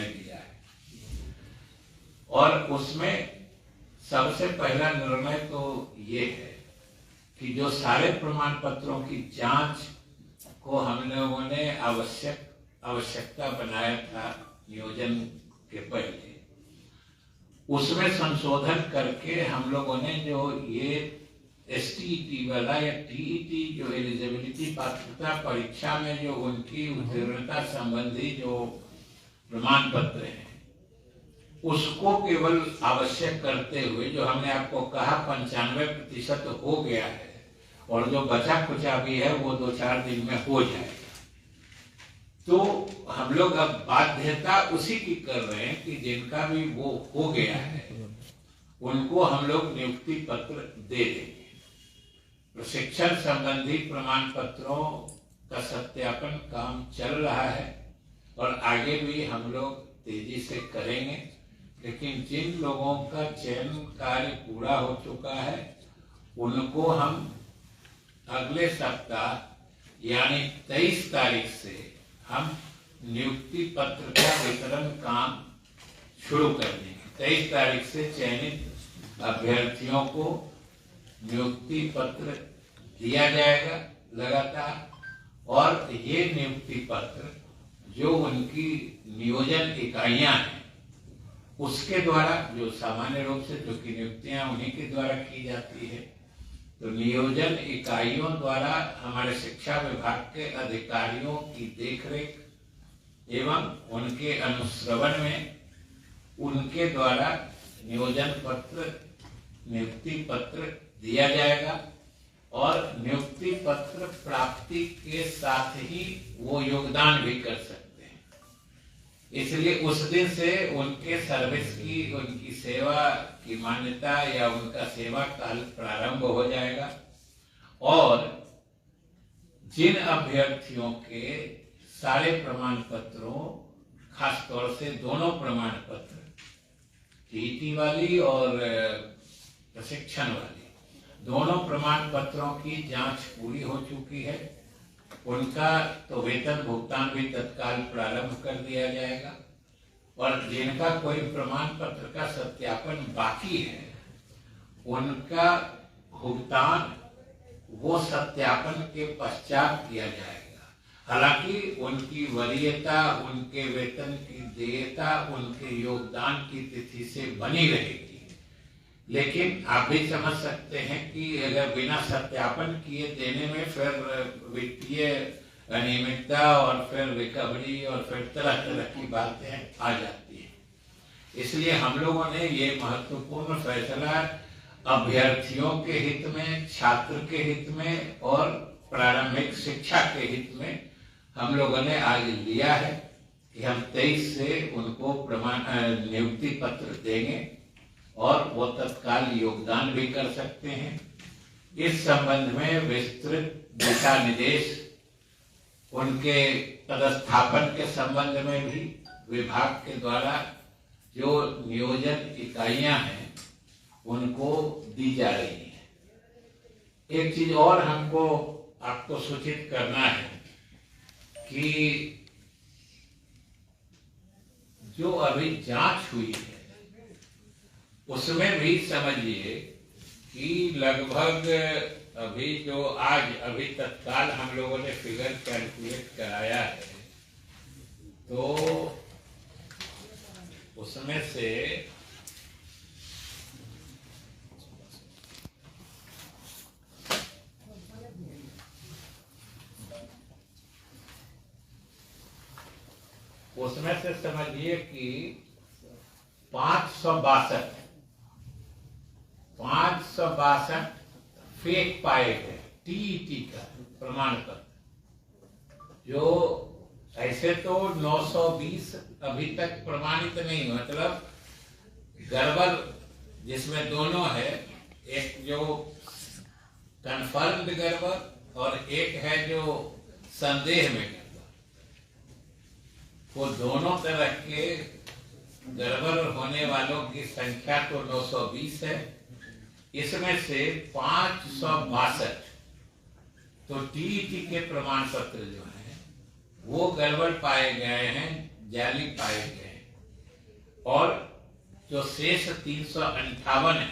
निर्णय लिया है। और उसमें सबसे पहला निर्णय तो ये है कि जो सारे प्रमाण पत्रों की जांच को हम लोगों ने आवश्यकता बनाया था नियोजन के पहले, उसमें संशोधन करके हम लोगों ने जो ये STET वाला या TET जो एलिजिबिलिटी पात्रता परीक्षा में जो उनकी उत्तीर्णता संबंधी जो प्रमाण पत्र हैं उसको केवल आवश्यक करते हुए, जो हमने आपको कहा 95% हो गया है और जो बचा कुचा भी है वो 2-4 दिन में हो जाएगा, तो हम लोग अब बाध्यता उसी की कर रहे हैं कि जिनका भी वो हो गया है उनको हम लोग नियुक्ति पत्र दे देंगे। प्रशिक्षण संबंधी प्रमाण पत्रों का सत्यापन काम चल रहा है और आगे भी हम लोग तेजी से करेंगे, लेकिन जिन लोगों का चयन कार्य पूरा हो चुका है उनको हम अगले सप्ताह यानी 23 तारीख से हम नियुक्ति पत्र का वितरण काम शुरू कर देंगे। 23 तारीख से चयनित अभ्यर्थियों को नियुक्ति पत्र दिया जाएगा लगातार, और ये नियुक्ति पत्र जो उनकी नियोजन इकाइयां हैं उसके द्वारा, जो सामान्य रूप से जो की नियुक्तियां उन्हीं के द्वारा की जाती है, तो नियोजन इकाइयों द्वारा हमारे शिक्षा विभाग के अधिकारियों की देखरेख एवं उनके अनुश्रवण में उनके द्वारा नियोजन पत्र, नियुक्ति पत्र दिया जाएगा और नियुक्ति पत्र प्राप्ति के साथ ही वो योगदान भी कर सकते हैं। इसलिए उस दिन से उनके सर्विस की, उनकी सेवा की मान्यता या उनका सेवा काल प्रारंभ हो जाएगा। और जिन अभ्यर्थियों के सारे प्रमाण पत्रों, खास तौर से दोनों प्रमाण पत्र, TET वाली और प्रशिक्षण वाली, दोनों प्रमाण पत्रों की जांच पूरी हो चुकी है, उनका तो वेतन भुगतान भी तत्काल प्रारंभ कर दिया जाएगा। और जिनका कोई प्रमाण पत्र का सत्यापन बाकी है उनका भुगतान वो सत्यापन के पश्चात किया जाएगा। हालांकि उनकी वरीयता, उनके वेतन की देयता उनके योगदान की तिथि से बनी रहेगी, लेकिन आप भी समझ सकते हैं कि अगर बिना सत्यापन किए देने में फिर वित्तीय अनियमितता और फिर रिकवरी और फिर तरह तरह की बातें आ जाती हैं। इसलिए हम लोगों ने ये महत्वपूर्ण फैसला अभ्यर्थियों के हित में, छात्र के हित में और प्रारंभिक शिक्षा के हित में हम लोगों ने आज लिया है कि हम 23 से उनको नियुक्ति पत्र देंगे और वो तत्काल योगदान भी कर सकते हैं। इस संबंध में विस्तृत दिशा निर्देश उनके पदस्थापन के संबंध में भी विभाग के द्वारा जो नियोजन इकाइयां हैं उनको दी जा रही है। एक चीज और हमको आपको सूचित करना है कि जो अभी जांच हुई है उसमें भी समझिए कि लगभग अभी तत्काल हम लोगों ने फिगर कैलकुलेट कराया है, तो उसमें से समझिए कि 562 फेक पाए गए TET का प्रमाण पत्र, जो ऐसे तो 920 अभी तक प्रमाणित नहीं, मतलब गड़बड़ जिसमें दोनों है, एक जो कंफर्म्ड गड़बड़ और एक है जो संदेह में गड़बड़, वो दोनों तरह के गड़बड़ होने वालों की संख्या तो 920 है। इसमें से 562 तो TET के प्रमाण पत्र जो है वो गड़बड़ पाए गए हैं, जाली पाए गए हैं। और जो शेष 358 है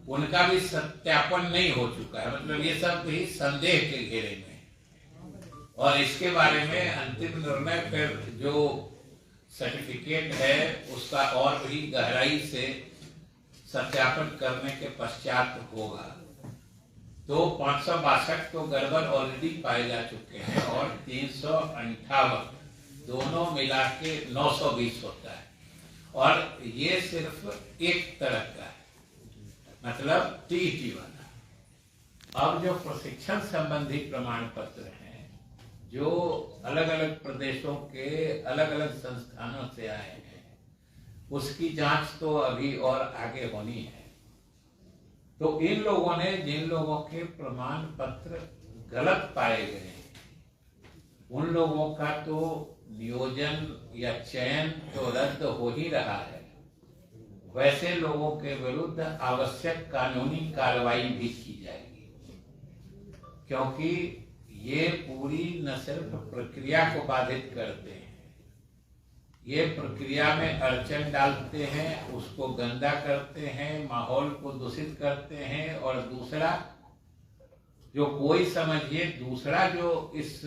उनका भी सत्यापन नहीं हो चुका है, मतलब ये सब भी संदेह के घेरे में। और इसके बारे में अंतिम निर्णय फिर जो सर्टिफिकेट है उसका और भी गहराई से सत्यापन करने के पश्चात होगा। तो 562 तो गड़बड़ ऑलरेडी पाए जा चुके हैं और 358 दोनों मिला के 920 होता है। और ये सिर्फ एक तरह का है, मतलब टीईटी वाला। अब जो प्रशिक्षण संबंधी प्रमाण पत्र हैं जो अलग अलग प्रदेशों के अलग अलग संस्थानों से आए हैं, उसकी जांच तो अभी और आगे होनी है। तो इन लोगों ने, जिन लोगों के प्रमाण पत्र गलत पाए गए उन लोगों का तो नियोजन या चयन तो रद्द हो ही रहा है, वैसे लोगों के विरुद्ध आवश्यक कानूनी कार्रवाई भी की जाएगी, क्योंकि ये पूरी न सिर्फ प्रक्रिया को बाधित करते हैं, ये प्रक्रिया में अड़चन डालते हैं, उसको गंदा करते हैं, माहौल को दूषित करते हैं। और दूसरा जो कोई समझिए दूसरा जो इस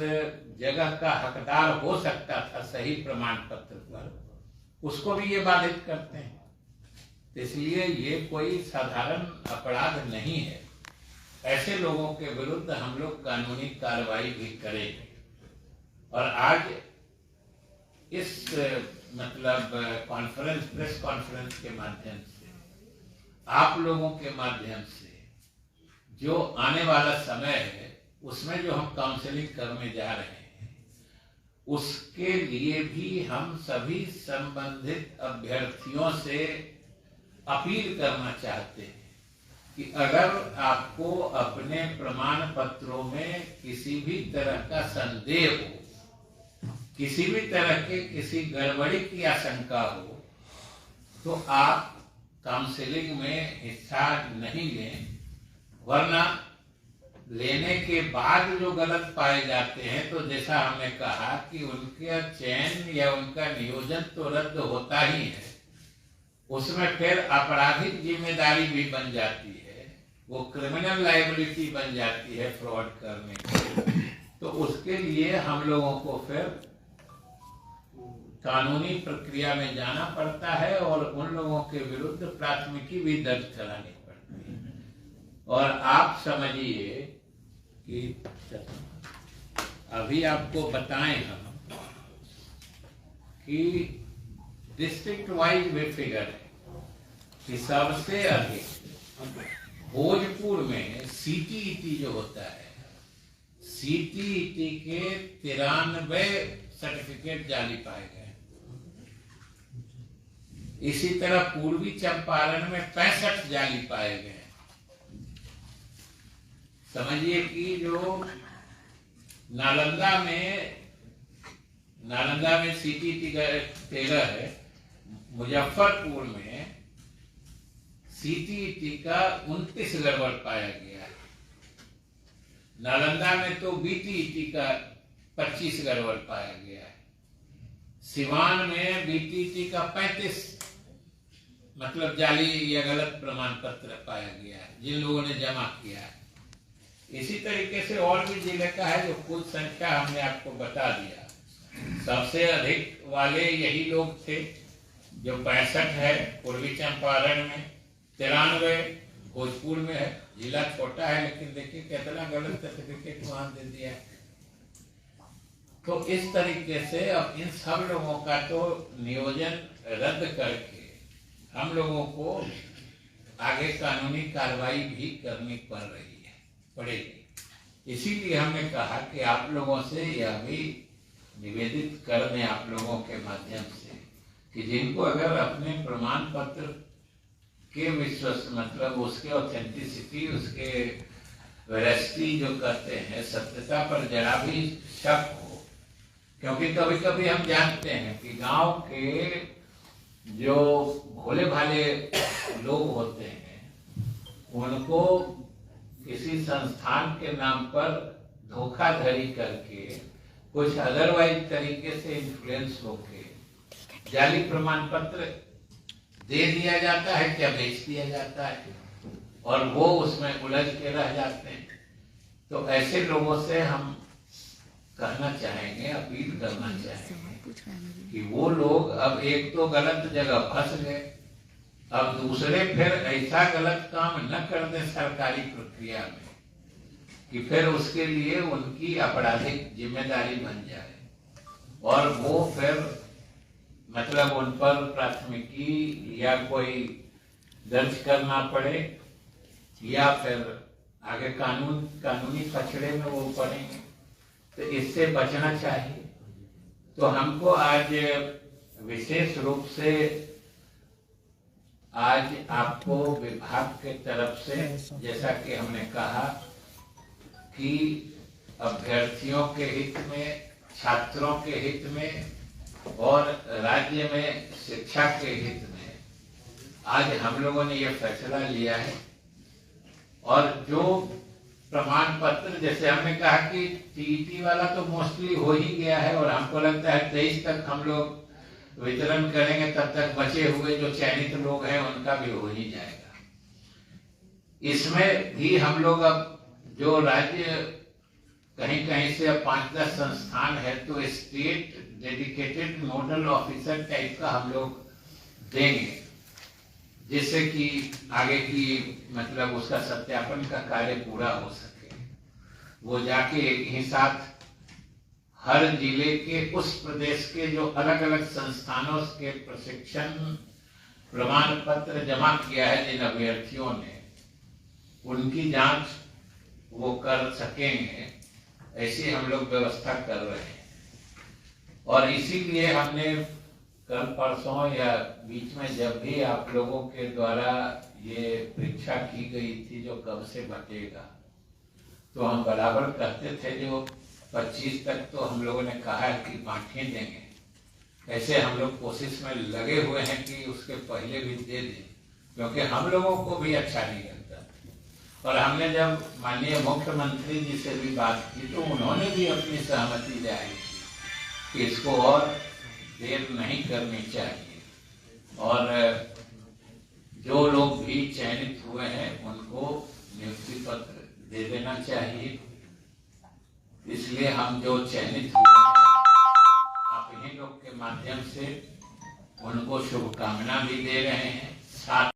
जगह का हकदार हो सकता था सही प्रमाण पत्र पर, उसको भी ये बाधित करते हैं। इसलिए ये कोई साधारण अपराध नहीं है, ऐसे लोगों के विरुद्ध हम लोग कानूनी कार्रवाई भी करेंगे। और आज इस मतलब कॉन्फ्रेंस, प्रेस कॉन्फ्रेंस के माध्यम से, आप लोगों के माध्यम से जो आने वाला समय है उसमें जो हम काउंसलिंग करने जा रहे हैं, उसके लिए भी हम सभी संबंधित अभ्यर्थियों से अपील करना चाहते हैं कि अगर आपको अपने प्रमाण पत्रों में किसी भी तरह का संदेह हो, किसी भी तरह के किसी गड़बड़ी की आशंका हो, तो आप काउंसलिंग में हिस्सा नहीं लें, वरना लेने के बाद जो गलत पाए जाते हैं तो जैसा हमने कहा कि उनका चयन या उनका नियोजन तो रद्द होता ही है, उसमें फिर आपराधिक जिम्मेदारी भी बन जाती है, वो क्रिमिनल लायबिलिटी बन जाती है फ्रॉड करने की। तो उसके लिए हम लोगों को फिर कानूनी प्रक्रिया में जाना पड़ता है और उन लोगों के विरुद्ध प्राथमिकी भी दर्ज करानी पड़ती है। और आप समझिए कि अभी आपको बताएं हम कि डिस्ट्रिक्ट वाइज वे फिगर है कि सबसे अधिक भोजपुर में सीटीईटी जो होता है, सीटीईटी के 93 सर्टिफिकेट जाली पाए गए। इसी तरह पूर्वी चंपारण में 65 जाली पाए गए। समझिए कि जो नालंदा में सीटीईटी का 13 है, मुजफ्फरपुर में सीटीईटी का 29 गड़बड़ पाया गया है। नालंदा में तो बीटीईटी का 25 गड़बड़ पाया गया है। सिवान में बीटीईटी का 35 मतलब जाली या गलत प्रमाण पत्र पाया गया है, जिन लोगों ने जमा किया है। इसी तरीके से और भी जिले का है जो कुल संख्या हमने आपको बता दिया। सबसे अधिक वाले यही लोग थे, जो 65 है पूर्वी चंपारण में, 93 भोजपुर में है। जिला छोटा है लेकिन देखिए कितना गलत सर्टिफिकेट वहां दे दिया है। तो इस तरीके से अब इन सब लोगों का तो नियोजन रद्द करके हम लोगों को आगे कानूनी कार्रवाई भी करनी पड़ेगी। इसीलिए हमने कहा कि आप लोगों से यह भी निवेदित कर दें, आप लोगों के माध्यम से, कि जिनको अगर अपने प्रमाण पत्र के विश्वास मतलब उसके ऑथेंटिसिटी, उसके वेरासिटी जो कहते हैं, सत्यता पर जरा भी शक हो, क्योंकि कभी कभी हम जानते हैं कि गांव के जो भोले भाले लोग होते हैं उनको किसी संस्थान के नाम पर धोखाधड़ी करके कुछ अदरवाइज तरीके से इन्फ्लुएंस होके जाली प्रमाण पत्र दे दिया जाता है क्या बेच दिया जाता है, और वो उसमें उलझ के रह जाते हैं। तो ऐसे लोगों से हम कहना चाहेंगे, अपील करना चाहेंगे कि वो लोग अब एक तो गलत जगह फंस गए, अब दूसरे फिर ऐसा गलत काम न कर दें सरकारी प्रक्रिया में कि फिर उसके लिए उनकी आपराधिक जिम्मेदारी बन जाए और वो फिर मतलब उन पर प्राथमिकी या कोई दर्ज करना पड़े या फिर आगे कानूनी पछड़े में वो पड़ेंगे। तो इससे बचना चाहिए। तो हमको आज विशेष रूप से आज आपको विभाग के तरफ से, जैसा कि हमने कहा कि अभ्यर्थियों के हित में, छात्रों के हित में और राज्य में शिक्षा के हित में आज हम लोगों ने यह फैसला लिया है। और जो प्रमाण पत्र, जैसे हमने कहा कि टीईटी वाला तो मोस्टली हो ही गया है और हमको लगता है 23 तक हम लोग वितरण करेंगे, तब तक बचे हुए जो चयनित लोग हैं उनका भी हो ही जाएगा। इसमें भी हम लोग अब जो राज्य कहीं कहीं से अब 5-10 संस्थान है तो state dedicated nodal officer type का हम लोग देंगे, जिससे कि आगे की मतलब उसका सत्यापन का कार्य पूरा हो सके। वो जाके एक ही साथ हर जिले के उस प्रदेश के जो अलग अलग संस्थानों के प्रशिक्षण प्रमाण पत्र जमा किया है जिन अभ्यर्थियों ने, उनकी जांच वो कर सकेंगे, ऐसी हम लोग व्यवस्था कर रहे हैं। और इसीलिए हमने कल परसों या बीच में जब भी आप लोगों के द्वारा ये परीक्षा की गई थी जो कब से बटेगा, तो हम बराबर कहते थे जो 25 तक तो हम लोगों ने कहा है कि बांट ही देंगे। ऐसे हम लोग कोशिश में लगे हुए हैं कि उसके पहले भी दे दें, क्योंकि हम लोगों को भी अच्छा नहीं लगता। और हमने जब माननीय मुख्यमंत्री जी से भी बात की तो उन्होंने भी अपनी सहमति जाहिर की कि इसको और देर नहीं करनी चाहिए और जो लोग भी चयनित हुए हैं उनको नियुक्ति पत्र दे देना चाहिए। इसलिए हम जो चयनित हुए हैं आप इन्हीं लोग के माध्यम से उनको शुभकामना भी दे रहे हैं। साथ